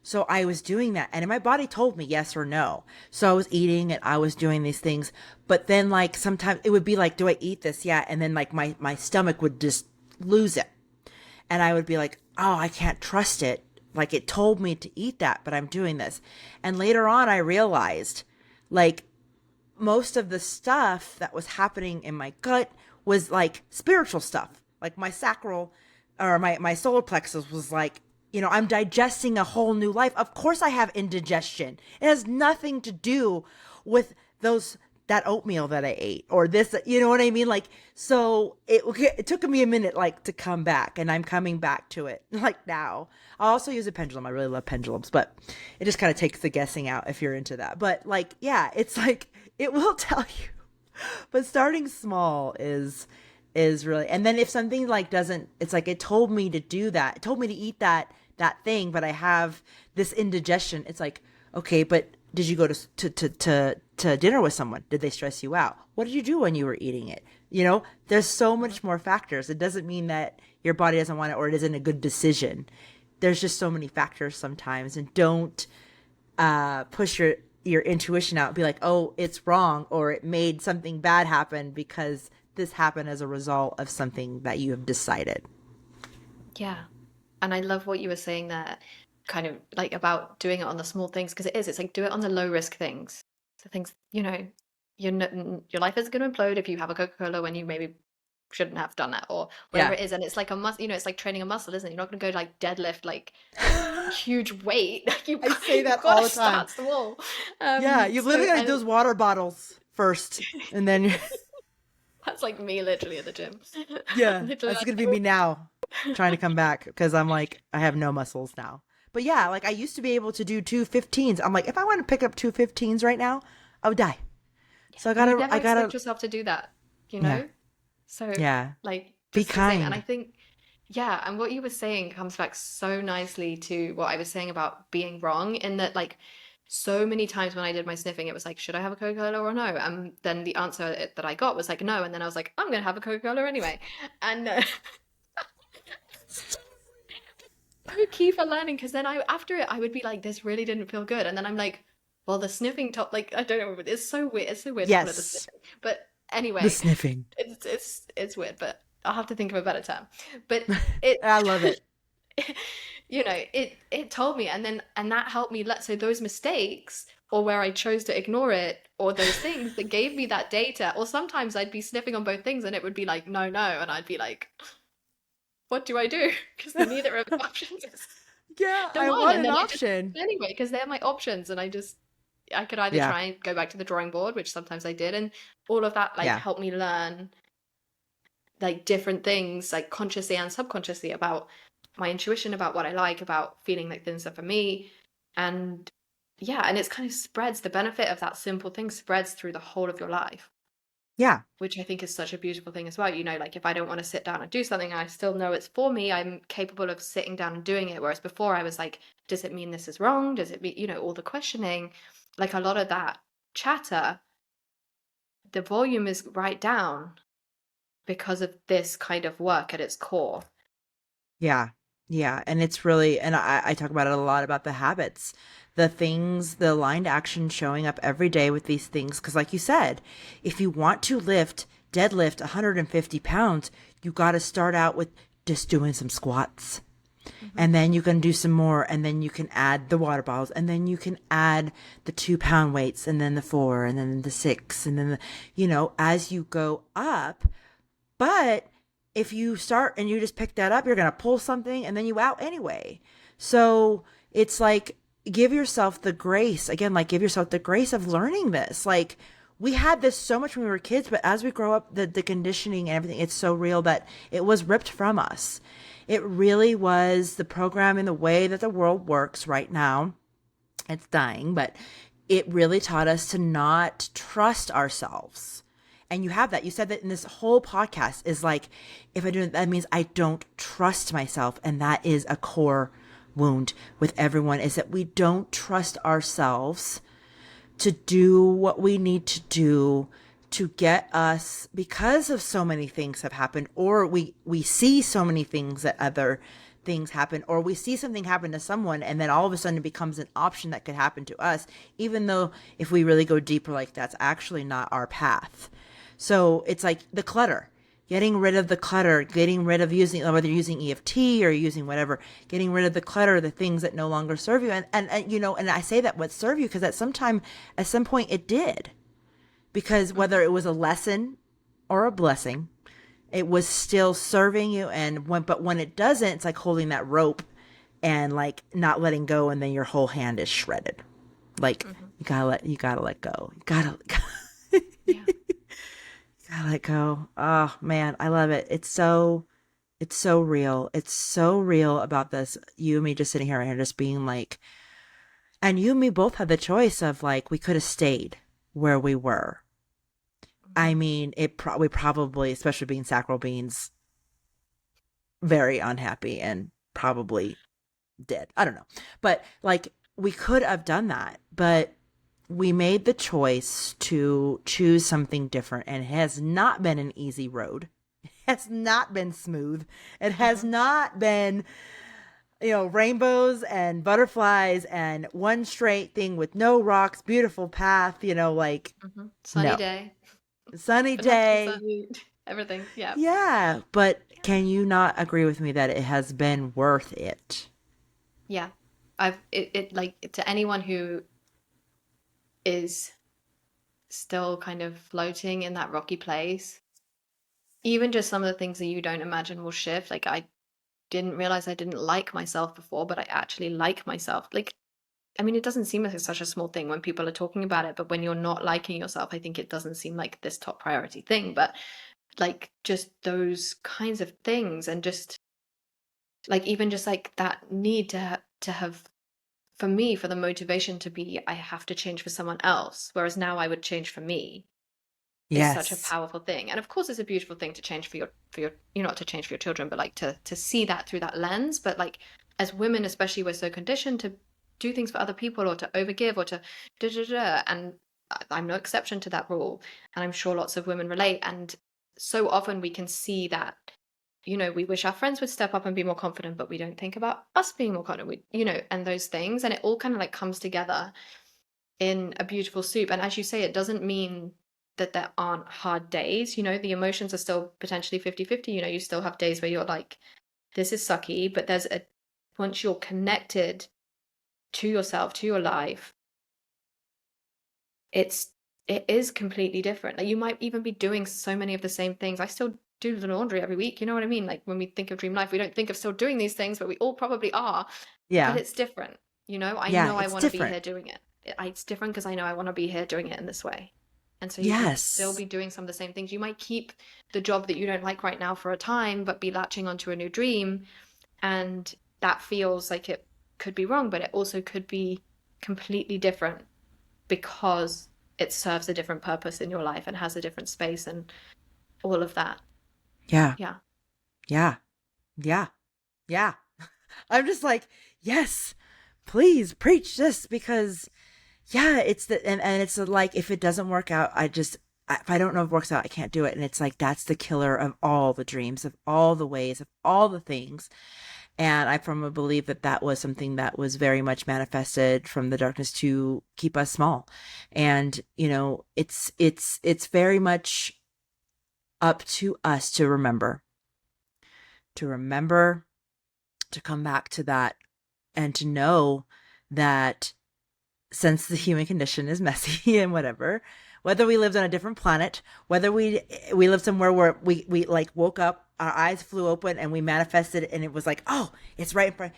So I was doing that, and my body told me yes or no. So I was eating and I was doing these things, but then like sometimes it would be like, do I eat this? Yeah, and then like my stomach would just lose it, and I would be like, oh, I can't trust it. Like it told me to eat that, but I'm doing this. And later on, I realized like most of the stuff that was happening in my gut was like spiritual stuff. Like my sacral or my solar plexus was like, I'm digesting a whole new life. Of course I have indigestion. It has nothing to do with those that oatmeal that I ate or this, you know what I mean? Like, so it took me a minute like to come back and I'm coming back to it like now. I also use a pendulum. I really love pendulums, but it just kind of takes the guessing out if you're into that. But like, yeah, it's like it will tell you. But starting small is really, and then if something like doesn't, it's like it told me to do that. It told me to eat that thing, but I have this indigestion. It's like, okay, but did you go to dinner with someone? Did they stress you out? What did you do when you were eating it? There's so much more factors. It doesn't mean that your body doesn't want it or it isn't a good decision. There's just so many factors sometimes, and don't push your intuition out and be like, oh, it's wrong or it made something bad happen because this happened as a result of something that you have decided. Yeah. And I love what you were saying there, kind of like about doing it on the small things, because it's like do it on the low risk things. So things, your life isn't going to implode if you have a Coca-Cola when you maybe shouldn't have done that or whatever Yeah. it is. And it's like a muscle, it's like training a muscle, isn't it? You're not going to go like deadlift like huge weight. Like I say you've that got all to the time. start small. Yeah, you So literally got I those water bottles first, and then That's like me literally at the gym. I'm yeah, literally that's like, gonna be me now, trying to come back because I'm like I have no muscles now. But yeah, like I used to be able to do 215s. I'm like, if I want to pick up 215s right now, I would die. So and you'd I never gotta, expect yourself to do that, you yeah, know? So, yeah. like, Be just the same. And I kind. think, yeah, and what you were saying comes back so nicely to what I was saying about being wrong, in that, like, so many times when I did my sniffing, it was like, should I have a Coca-Cola or no? And then the answer that I got was like, no. And then I was like, I'm gonna have a Coca-Cola anyway. And so key for learning, because then after it I would be like, this really didn't feel good, and then I'm like, well, the sniffing top, like, I don't know, it's so weird to call it the Yes, sniffing, but the anyway, sniffing. it's weird, but I'll have to think of a better term. But it I love it. it told me, and then and that helped me let so those mistakes, or where I chose to ignore it, or those things that gave me that data, or sometimes I'd be sniffing on both things and it would be like no, no, and I'd be like, what do I do? Because neither of the options is Yeah, the I one. want And an then I just option. anyway, because they're my options, and I could either Yeah, try and go back to the drawing board, which sometimes I did, and all of that like yeah, helped me learn like different things, like consciously and subconsciously, about my intuition, about what I like, about feeling like things are for me. And yeah, and it's kind of spreads, the benefit of that simple thing spreads through the whole of your life. Yeah. which I think is such a beautiful thing as well. You know, like if I don't want to sit down and do something, I still know it's for me. I'm capable of sitting down and doing it. Whereas before I was like, does it mean this is wrong? Does it mean, you know, all the questioning, like a lot of that chatter, the volume is right down because of this kind of work at its core. Yeah. Yeah. And it's really, and I talk about it a lot about the habits, the things, the aligned action showing up every day with these things. Cause like you said, if you want to deadlift 150 pounds, you got to start out with just doing some squats. Hmm. And then you can do some more. And then you can add the water bottles. And then you can add the 2 pound weights and then the 4 and then the 6. And then, as you go up, but if you start and you just pick that up, you're going to pull something and then you out anyway. So it's like, give yourself the grace, again, like give yourself the grace of learning this. Like, we had this so much when we were kids, but as we grow up, the conditioning and everything, it's so real that it was ripped from us. It really was the program and the way that the world works right now. It's dying, but it really taught us to not trust ourselves. And you have that. You said that in this whole podcast is like, if I do it, that means I don't trust myself. And that is a core wound with everyone, is that we don't trust ourselves to do what we need to do to get us, because of so many things have happened, or we see so many things that other things happen, or we see something happen to someone and then all of a sudden it becomes an option that could happen to us, even though if we really go deeper, like that's actually not our path. So it's like the clutter, getting rid of the clutter, getting rid of using, whether you're using EFT or using whatever, getting rid of the clutter, the things that no longer serve you. And I say that what serve you because at some point it did. Because whether Hmm. it was a lesson or a blessing, it was still serving you. But when it doesn't, it's like holding that rope and like not letting go. And then your whole hand is shredded. Like Hmm. you gotta let go. You gotta, Yeah. gotta let go. Oh man, I love it. It's so real. It's so real about this. You and me just sitting here right here, just being like, and you and me both had the choice of like, we could have stayed where we were. I Hmm. mean, we probably, especially being sacral beings, very unhappy and probably dead. I don't know. But like, we could have done that, but we made the choice to choose something different, and it has not been an easy road. It has not been smooth. It has Hmm. not been, rainbows and butterflies and one straight thing with no rocks, beautiful path, like Hmm. Sunny no. day, Sunny but not too day. sunny. Everything. Yeah. Yeah, but can you not agree with me that it has been worth it? Yeah. It like to anyone who is still kind of floating in that rocky place, even just some of the things that you don't imagine will shift. Like I didn't realize I didn't like myself before, but I actually like myself. Like, I mean, it doesn't seem like it's such a small thing when people are talking about it, but when you're not liking yourself, I think it doesn't seem like this top priority thing. But like just those kinds of things, and just like even just like that need to have, for me, for the motivation to be, I have to change for someone else, whereas now I would change for me, is such a Yes. powerful thing. And of course it's a beautiful thing to change for your, you know, not to change for your children, but like to see that through that lens. But like as women especially, we're so conditioned to do things for other people, or to overgive, or to da da da. And I'm no exception to that rule, and I'm sure lots of women relate. And so often we can see that, you know, we wish our friends would step up and be more confident, but we don't think about us being more confident, you know, and those things. And it all kind of like comes together in a beautiful soup. And as you say, it doesn't mean that there aren't hard days. You know, the emotions are still potentially 50-50. You know, you still have days where you're like, this is sucky, but once you're connected to yourself, to your life, it's, it is completely different. Like you might even be doing so many of the same things. I still do the laundry every week. You know what I mean? Like when we think of dream life, we don't think of still doing these things, but we all probably are. But Yeah. it's different. You know, I Yeah, know I it's want to be different. here doing it. It's different because I know I want to be here doing it in this way. And so you can still Yes. be doing some of the same things. You might keep the job that you don't like right now for a time, but be latching onto a new dream. And that feels like it could be wrong, but it also could be completely different because it serves a different purpose in your life and has a different space and all of that. Yeah. Yeah. Yeah. Yeah. Yeah. I'm just like, yes, please preach this because yeah, it's the and it's like if it doesn't work out, if I don't know if it works out, I can't do it. And it's like that's the killer of all the dreams, of all the ways, of all the things. And I firmly believe that that was something that was very much manifested from the darkness to keep us small. And, it's very much up to us to remember, to come back to that and to know that since the human condition is messy and whatever, whether we lived on a different planet, whether we lived somewhere where we like woke up, our eyes flew open and we manifested and it was like, oh, it's right in front,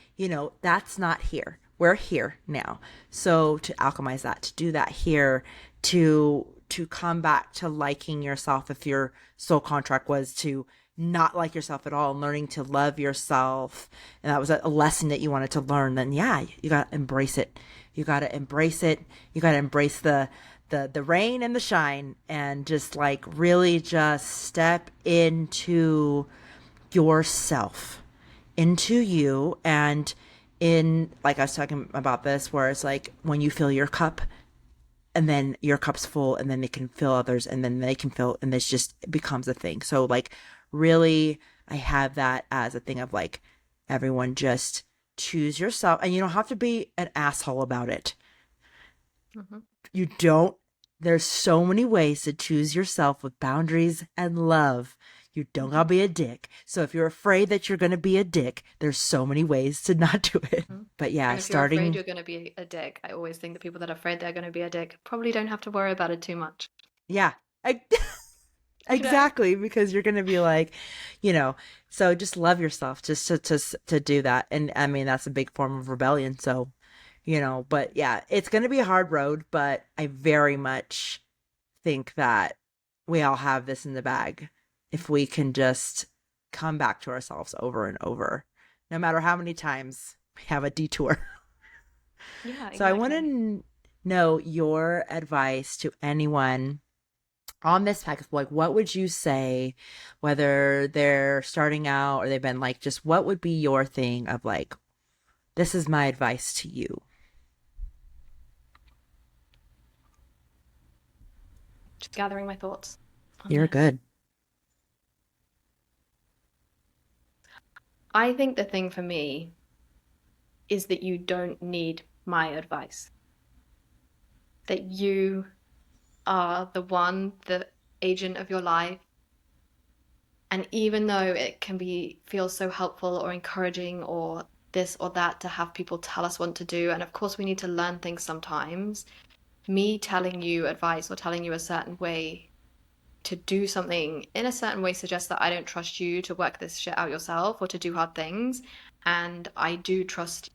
that's not here. We're here now. So to alchemize that, to do that here, to come back to liking yourself if your soul contract was to not like yourself at all and learning to love yourself, and that was a lesson that you wanted to learn, then yeah, you got to embrace it. You got to embrace it. You got to embrace the rain and the shine and just like really just step into yourself, into you. And in like I was talking about this where it's like when you fill your cup and then your cup's full and then they can fill others and then they can fill, and this just becomes a thing. So like really I have that as a thing of like everyone just choose yourself, and you don't have to be an asshole about it. Hmm. You don't. There's so many ways to choose yourself with boundaries and love. You don't Hmm. gotta be a dick. So if you're afraid that you're gonna be a dick, there's so many ways to not do it. Hmm. But yeah, And if you're afraid starting, you're going to be a dick, I always think the people that are afraid they're going to be a dick probably don't have to worry about it too much. yeah, I, You know? exactly, because you're gonna be like, you know, so just love yourself, just to do that. And I mean that's a big form of rebellion. So, but yeah, it's gonna be a hard road, but I very much think that we all have this in the bag if we can just come back to ourselves over and over, no matter how many times we have a detour. Yeah, So I want exactly. to know your advice to anyone on this path. Like, what would you say, whether they're starting out or they've been like, just what would be your thing of like, this is my advice to you? Just gathering my thoughts on You're this. good. I think the thing for me is that you don't need my advice, that you are the one, the agent of your life. And even though it can be feel so helpful or encouraging or this or that to have people tell us what to do, and of course we need to learn things sometimes, me telling you advice or telling you a certain way to do something in a certain way suggests that I don't trust you to work this shit out yourself or to do hard things. And I do trust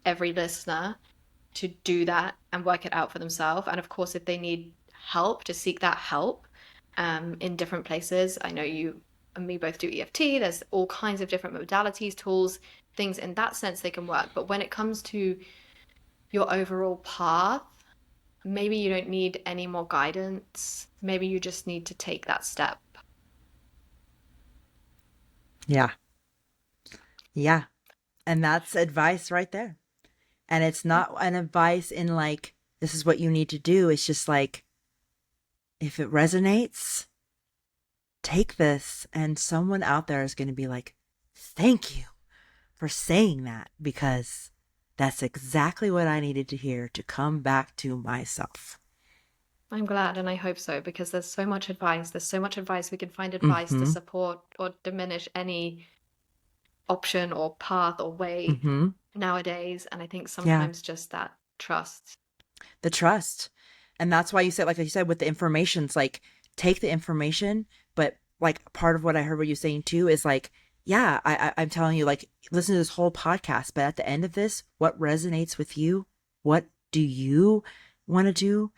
every listener to do that and work it out for themselves. And of course, if they need help, to seek that help in different places. I know you and me both do EFT. There's all kinds of different modalities, tools, things in that sense they can work. But when it comes to your overall path, maybe you don't need any more guidance. Maybe you just need to take that step. Yeah. Yeah. And that's advice right there. And it's Yeah. not an advice in like, this is what you need to do. It's just like, if it resonates, take this. And someone out there is going to be like, thank you for saying that because that's exactly what I needed to hear to come back to myself. I'm glad and I hope so because there's so much advice. There's so much advice. We can find advice to Mm-hmm. support or diminish any option or path or way Mm-hmm. nowadays. And I think Yeah. sometimes just that trust. The trust. And that's why you said, like you said, with the information, it's like take the information, but like part of what I heard what you saying too is like, yeah, I'm telling you, like, listen to this whole podcast, but at the end of this, what resonates with you? What do you want to do?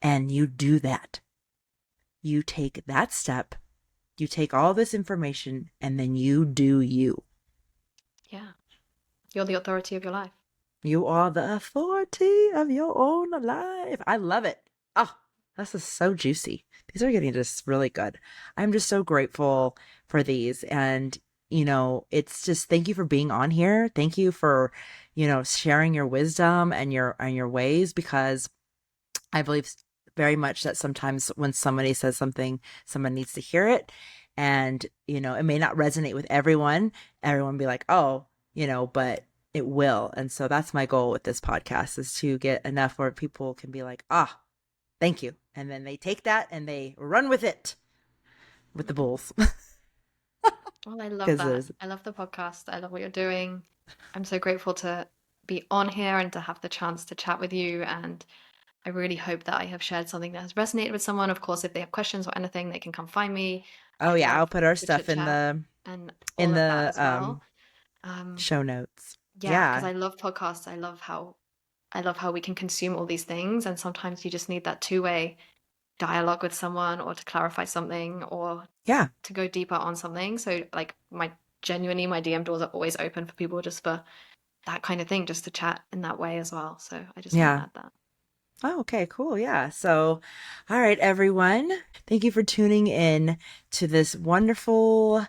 And you do that. You take that step, you take all this information, and then you do you. Yeah. You're the authority of your life. You are the authority of your own life. I love it. Oh, this is so juicy. These are getting just really good. I'm just so grateful for these. And, it's just thank you for being on here. Thank you for, sharing your wisdom and your ways, because I believe very much that sometimes when somebody says something, someone needs to hear it. And, it may not resonate with everyone. Everyone be like, oh, but it will. And so that's my goal with this podcast, is to get enough where people can be like, ah, thank you. And then they take that and they run with it with the bulls. Well, I love Because that. there's, I love the podcast. I love what you're doing. I'm so grateful to be on here and to have the chance to chat with you. And I really hope that I have shared something that has resonated with someone. Of course, if they have questions or anything, they can come find me. oh I yeah, I'll love put our to chit stuff in chat the and in all of that the as well. Um, show notes. yeah, because Yeah. I love podcasts. I love how we can consume all these things, and sometimes you just need that two-way dialogue with someone, or to clarify something, or Yeah. to go deeper on something. So, like, my DM doors are always open for people just for that kind of thing, just to chat in that way as well. So I just want to Yeah. add that. Oh, okay, cool. Yeah. So, all right, everyone. Thank you for tuning in to this wonderful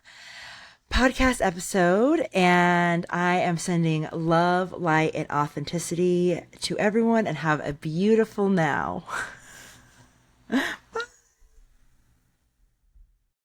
podcast episode. And I am sending love, light, and authenticity to everyone, and have a beautiful now. Bye.